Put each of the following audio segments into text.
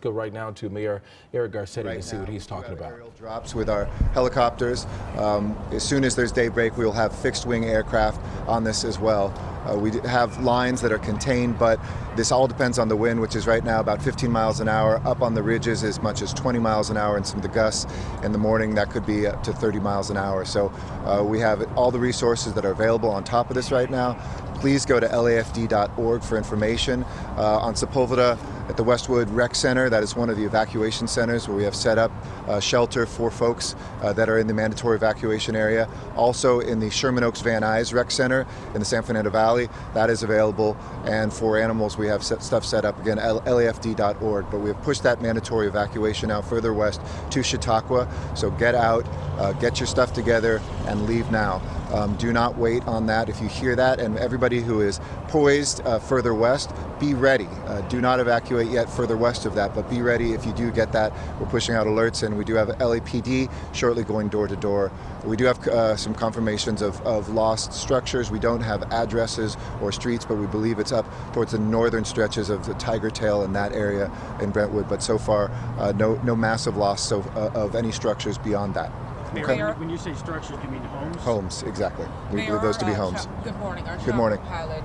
go right now to Mayor Eric Garcetti Right to see now, what he's talking about. Aerial drops with our helicopters. As soon as there's daybreak, we will have fixed-wing aircraft on this as well. We have lines that are contained, but this all depends on the wind, which is right now about 15 miles an hour. Up on the ridges as much as 20 miles an hour, and some of the gusts in the morning that could be up to 30 miles an hour. So we have all the resources that are available on top of this right now. Please go to lafd.org for information. On Sepulveda at the Westwood Rec Center, that is one of the evacuation centers where we have set up shelter for folks that are in the mandatory evacuation area. Also in the Sherman Oaks Van Nuys Rec Center in the San Fernando Valley, that is available. And for animals, we have stuff set up, again, lafd.org. But we have pushed that mandatory evacuation now further west to Chautauqua. So get out, get your stuff together, and leave now. Do not wait on that. If you hear that, and everybody who is poised further west, be ready. Do not evacuate yet further west of that, but be ready if you do get that. We're pushing out alerts, and we do have LAPD shortly going door to door. We do have some confirmations of lost structures. We don't have addresses or streets, but we believe it's up towards the northern stretches of the Tiger Tail in that area in Brentwood. But so far, no massive loss of any structures beyond that. Mayor, when you say structures, do you mean homes? Homes, exactly. We believe those to be homes. Good morning. Our Good morning. pilot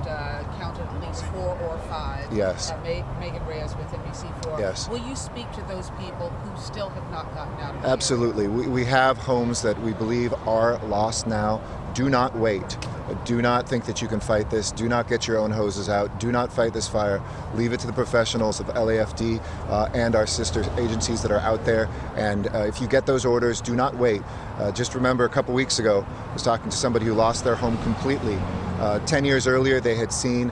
counted at least 4 or 5. Yes. Megan Reyes with NBC4. Yes. Will you speak to those people who still have not gotten out of the Absolutely. We have homes that we believe are lost now. Do not wait. Do not think that you can fight this. Do not get your own hoses out. Do not fight this fire. Leave it to the professionals of LAFD and our sister agencies that are out there. And if you get those orders, do not wait. Just remember, a couple weeks ago, I was talking to somebody who lost their home completely. 10 years earlier, they had seen,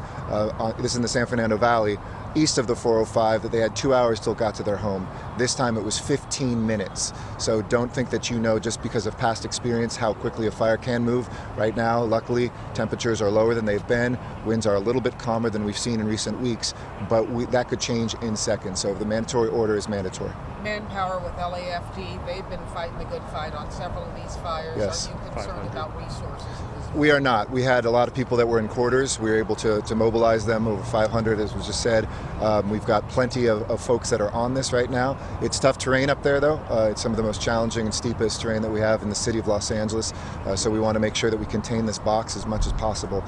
this is in the San Fernando Valley, east of the 405, that they had 2 hours till got to their home. This time it was 15 minutes. So don't think that you know just because of past experience how quickly a fire can move. Right now, luckily, temperatures are lower than they've been. Winds are a little bit calmer than we've seen in recent weeks, but that could change in seconds. So the mandatory order is mandatory. Manpower with LAFD, they've been fighting the good fight on several of these fires. Yes. Are you concerned about resources? We are not. We had a lot of people that were in quarters. We were able to mobilize them, over 500 as was just said. We've got plenty of folks that are on this right now. It's tough terrain up there though. It's some of the most challenging and steepest terrain that we have in the city of Los Angeles. So we want to make sure that we contain this box as much as possible.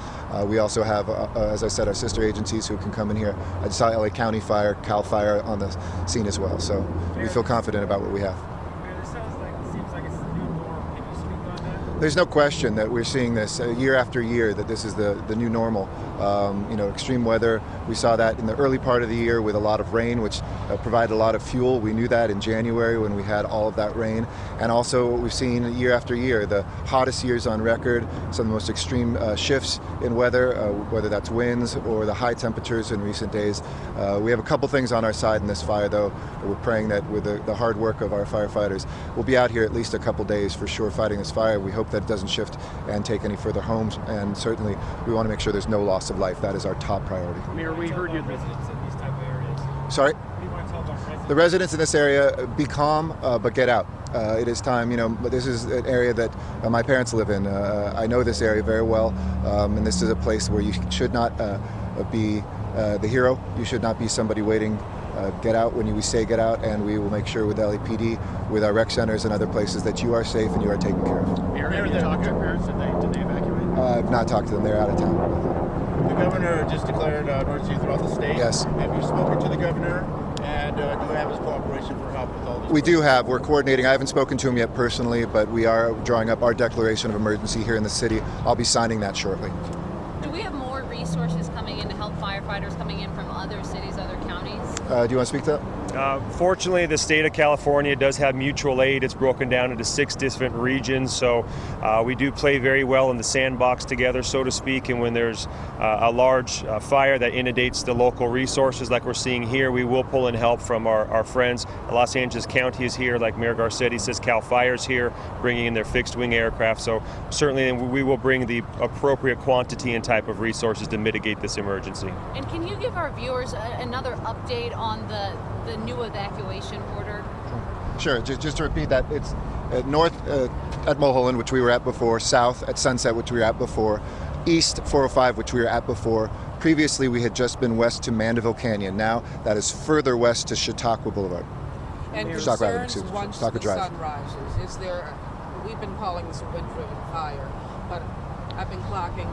We also have, as I said, our sister agencies who can come in here. I just saw LA County Fire, Cal Fire on the scene as well. So we feel confident about what we have. There's no question that we're seeing this year after year, that this is the new normal. Extreme weather, we saw that in the early part of the year with a lot of rain, which provided a lot of fuel. We knew that in January when we had all of that rain. And also what we've seen year after year, the hottest years on record, some of the most extreme shifts in weather, whether that's winds or the high temperatures in recent days. We have a couple things on our side in this fire though. We're praying that with the hard work of our firefighters, we'll be out here at least a couple days for sure fighting this fire. We hope that it doesn't shift and take any further homes, and certainly we want to make sure there's no loss of life. That is our top priority. Mayor, we heard you residents in these type of areas. Sorry? What do you want to tell about residents? The residents in this area, be calm, but get out. It is time, but this is an area that my parents live in. I know this area very well, and this is a place where you should not be the hero. You should not be somebody waiting. Get out when we say get out, and we will make sure with LAPD, with our rec centers and other places, that you are safe and you are taken care of. Mayor, have you talked to your parents? Did they evacuate? I've not talked to them. They're out of town. The governor just declared emergency throughout the state. Yes. Have you spoken to the governor, and do you have his cooperation for help with all this? We do have. We're coordinating. I haven't spoken to him yet personally, but we are drawing up our declaration of emergency here in the city. I'll be signing that shortly. Do we have more resources coming in to help firefighters coming in from other cities, other counties? Do you want to speak to that? Fortunately, the state of California does have mutual aid. It's broken down into 6 different regions, so we do play very well in the sandbox together, so to speak. And when there's a large fire that inundates the local resources like we're seeing here, we will pull in help from our friends. Los Angeles County is here, like Mayor Garcetti says. Cal Fire's here, bringing in their fixed-wing aircraft. So certainly we will bring the appropriate quantity and type of resources to mitigate this emergency. And can you give our viewers another update on the new evacuation order? Sure. Just to repeat that, it's north at Mulholland, which we were at before, south at Sunset, which we were at before, east 405, which we were at before, Previously, we had just been west to Mandeville Canyon. Now that is further west to Chautauqua Boulevard. And Chautauqua Avenue, concerns once Chautauqua the Drive. sun rises, is there, we've been calling this a wind-driven fire, but I've been clocking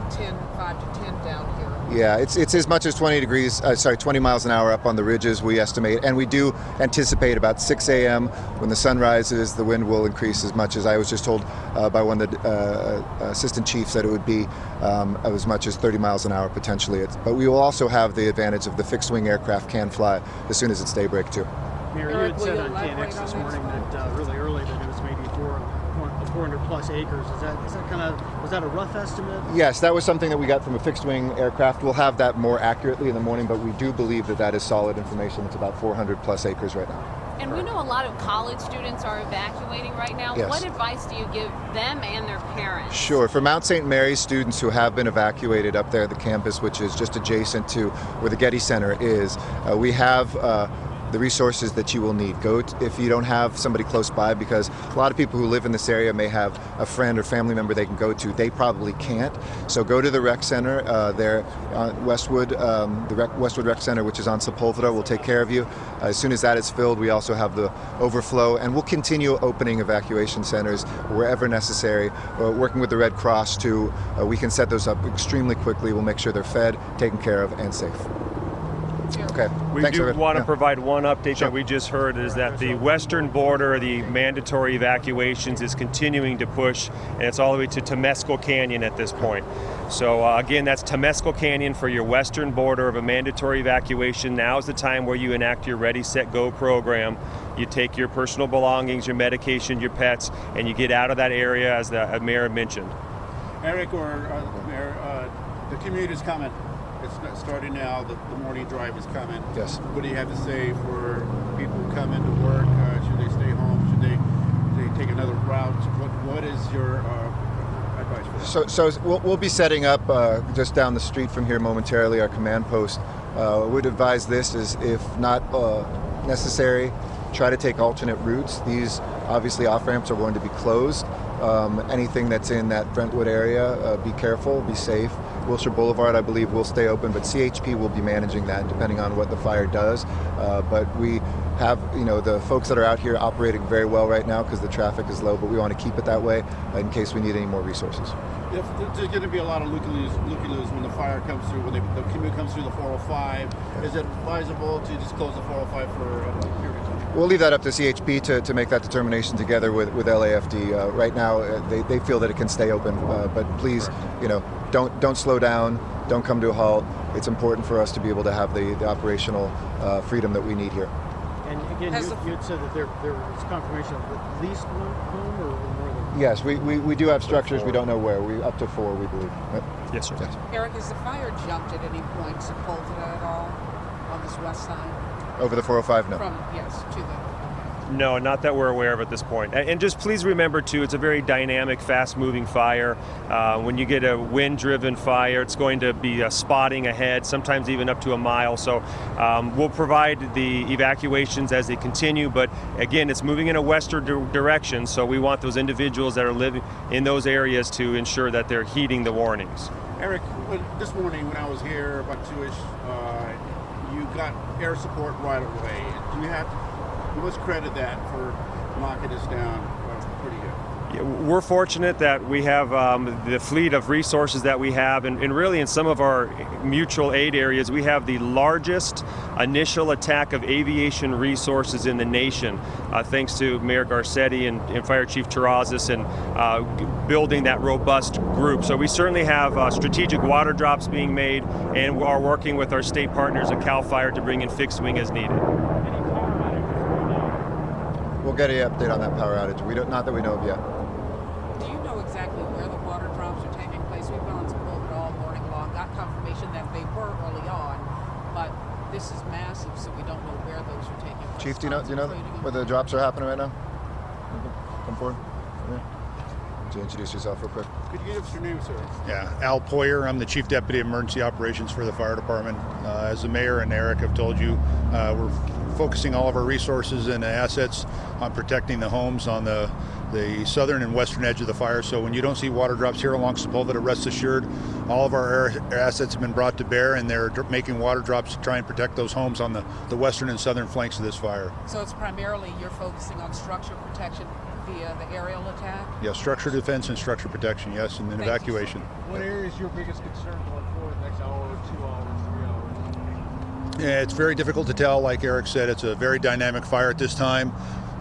5 to 10 down here. Yeah, it's as much as 20 miles an hour up on the ridges, we estimate. And we do anticipate about 6 a.m. when the sun rises, the wind will increase as much as I was just told by one of the assistant chiefs that it would be as much as 30 miles an hour potentially. But we will also have the advantage of the fixed-wing aircraft can fly as soon as it's daybreak too. Mayor, you Eric, had will said you on elaborate KNX on this that morning as that really early that it was maybe 400 plus acres. Is that kind of, was that a rough estimate? Yes, that was something that we got from a fixed-wing aircraft. We'll have that more accurately in the morning, but we do believe that that is solid information. It's about 400 plus acres right now. And we know a lot of college students are evacuating right now. Yes. What advice do you give them and their parents? Sure. For Mount St. Mary's students who have been evacuated up there at the campus, which is just adjacent to where the Getty Center is, we have the resources that you will need. If you don't have somebody close by, because a lot of people who live in this area may have a friend or family member they can go to. They probably can't. So go to the rec center there on Westwood, Westwood Rec Center, which is on Sepulveda, will take care of you. As soon as that is filled, we also have the overflow, and we'll continue opening evacuation centers wherever necessary, working with the Red Cross too. We can set those up extremely quickly. We'll make sure they're fed, taken care of, and safe. Okay. We Thanks, do everyone. want to Yeah. provide one update Sure. that we just heard is that the western border, the mandatory evacuations is continuing to push, and it's all the way to Temescal Canyon at this point. So again, that's Temescal Canyon for your western border of a mandatory evacuation. Now is the time where you enact your Ready, Set, Go program. You take your personal belongings, your medication, your pets, and you get out of that area, as the mayor mentioned. Eric or Mayor, the commute is coming. It's not starting now. The morning drive is coming. Yes. What do you have to say for people who come into work? Should they stay home? Should they take another route? What is your advice for that? So we'll be setting up just down the street from here momentarily, our command post. Would advise this is, if not necessary, try to take alternate routes. These obviously off-ramps are going to be closed. Anything that's in that Brentwood area, be careful, be safe. Wilshire Boulevard, I believe, will stay open, but CHP will be managing that depending on what the fire does. But we have, the folks that are out here operating very well right now because the traffic is low, but we want to keep it that way in case we need any more resources. If there's going to be a lot of looky-loos when the fire comes through, when the commute comes through the 405. Is it advisable to just close the 405 for a period of time? We'll leave that up to CHP to make that determination together with LAFD. Right now, they feel that it can stay open, but please, don't slow down, don't come to a halt. It's important for us to be able to have the operational freedom that we need here. And again, you had said that there was confirmation of at least one home or more than. Yes, we do have structures. We don't know where. We up to 4, we believe. Right? Yes, sir. Yes. Eric, has the fire jumped at any point Sepulveda at all on this west side? Over the 405, no. From, yes, to the... No, not that we're aware of at this point. And just please remember, too, it's a very dynamic, fast-moving fire. When you get a wind-driven fire, it's going to be spotting ahead, sometimes even up to a mile. So we'll provide the evacuations as they continue. But again, it's moving in a western direction, so we want those individuals that are living in those areas to ensure that they're heeding the warnings. Eric, this morning when I was here about 2-ish, you got air support right away. You must credit that for knocking us down pretty good. We're fortunate that we have the fleet of resources that we have, and really in some of our mutual aid areas, we have the largest initial attack of aviation resources in the nation, thanks to Mayor Garcetti and Fire Chief Terrazas and building that robust group. So we certainly have strategic water drops being made, and we are working with our state partners at CAL FIRE to bring in fixed wing as needed. We'll get an update on that power outage. Not that we know of yet. Do you know exactly where the water drops are taking place? We've been on Sepulveda all morning long, got confirmation that they were early on, but this is massive, so we don't know where those are taking place. Chief, do you know where the drops are happening right now? Come forward. Come here. To introduce yourself real quick. Could you give us your name, sir? Yeah, Al Poyer. I'm the Chief Deputy of Emergency Operations for the Fire Department. As the Mayor and Eric have told you, we're focusing all of our resources and assets on protecting the homes on the southern and western edge of the fire. So when you don't see water drops here along Sepulveda, rest assured, all of our assets have been brought to bear, and they're making water drops to try and protect those homes on the western and southern flanks of this fire. So it's primarily you're focusing on structure protection via the aerial attack? Yeah, structure defense and structure protection, yes, and then Thank you. evacuation. What area is your biggest concern going forward the next hour, 2 hours, 3 hours? Yeah, it's very difficult to tell. Like Eric said, it's a very dynamic fire at this time.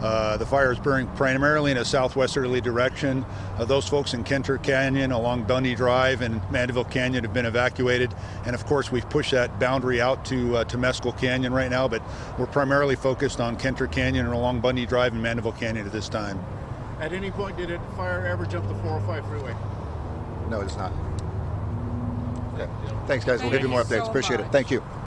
The fire is burning primarily in a southwesterly direction. Those folks in Kenter Canyon, along Bundy Drive and Mandeville Canyon have been evacuated. And of course, we've pushed that boundary out to Mescal Canyon right now, but we're primarily focused on Kenter Canyon and along Bundy Drive and Mandeville Canyon at this time. At any point, did a fire ever jump the 405 freeway? No, it's not. Okay. Thanks, guys. We'll Thank give you more you so updates. Appreciate it. much. Thank you.